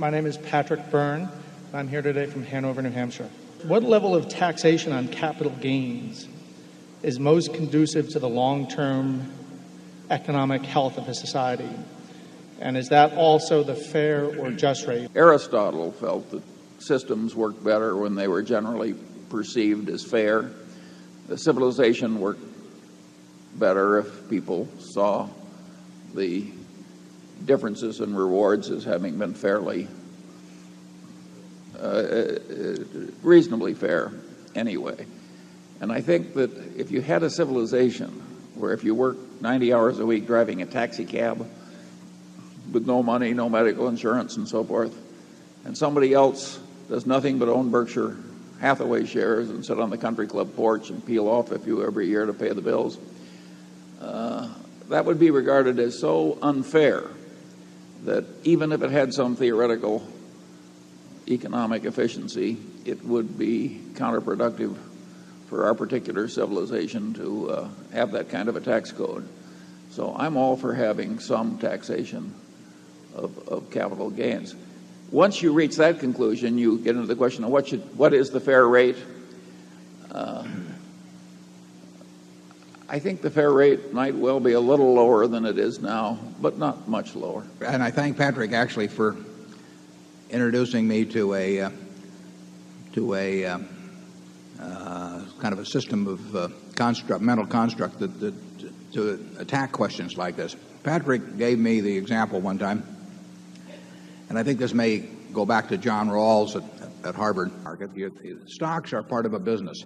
My name is Patrick Byrne. I'm here today from Hanover, New Hampshire. What level of taxation on capital gains is most conducive to the long-term economic health of a society? And is that also the fair or just rate? Aristotle felt that systems worked better when they were generally perceived as fair. The civilization worked better if people saw the differences in rewards as having been fairly, reasonably fair anyway. And I think that if you had a civilization where if you worked 90 hours a week driving a taxi cab with no money, no medical insurance and so forth, and somebody else does nothing but own Berkshire Hathaway shares and sit on the country club porch and peel off a few every year to pay the bills, that would be regarded as so unfair that even if it had some theoretical economic efficiency, it would be counterproductive for our particular civilization to have that kind of a tax code. So I'm all for having some taxation of capital gains. Once you reach that conclusion, you get into the question of what is the fair rate. I think the fair rate might well be a little lower than it is now, but not much lower. And I thank Patrick actually for introducing me to a kind of a system of mental construct to attack questions like this. Patrick gave me the example one time, and I think this may go back to John Rawls at Harvard Market. Stocks are part of a business.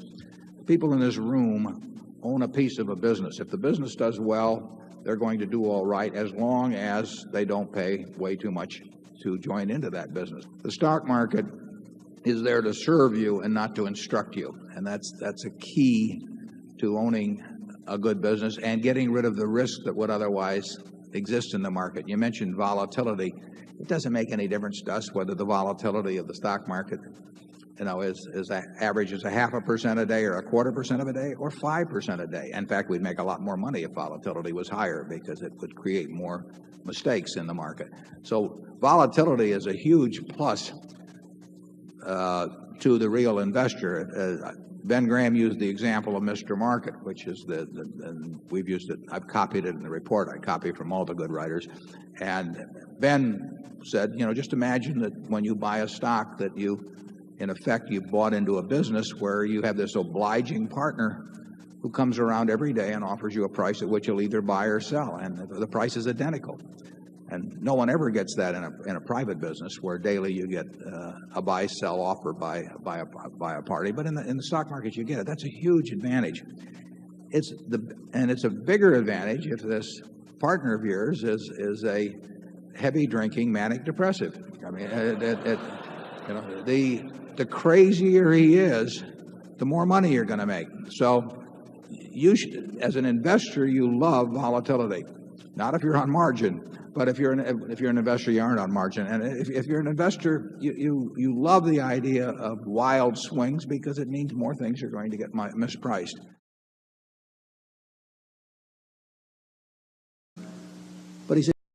People in this room own a piece of a business. If the business does well, they're going to do all right as long as they don't pay way too much to join into that business. The stock market is there to serve you and not to instruct you. And that's a key to owning a good business and getting rid of the risk that would otherwise exist in the market. You mentioned volatility. It doesn't make any difference to us whether the volatility of the stock market, is averages 0.5% a day or 0.25% of a day or 5% a day. In fact, we'd make a lot more money if volatility was higher because it would create more mistakes in the market. So volatility is a huge plus to the real investor. Ben Graham used the example of Mr. Market, which is we've used it. I've copied it in the report. I copy from all the good writers. And Ben said, just imagine that when you buy a stock that in effect, you've bought into a business where you have this obliging partner who comes around every day and offers you a price at which you'll either buy or sell, and the price is identical. And no one ever gets that in a private business where daily you get a buy-sell offer by a party. But in the stock market, you get it. That's a huge advantage. It's a bigger advantage if this partner of yours is a heavy drinking manic depressive. I mean, the crazier he is, the more money you're going to make. So you should, as an investor, you love volatility. Not if you're on margin, but if you're an investor, you aren't on margin. And if you're an investor, you love the idea of wild swings because it means more things are going to get mispriced.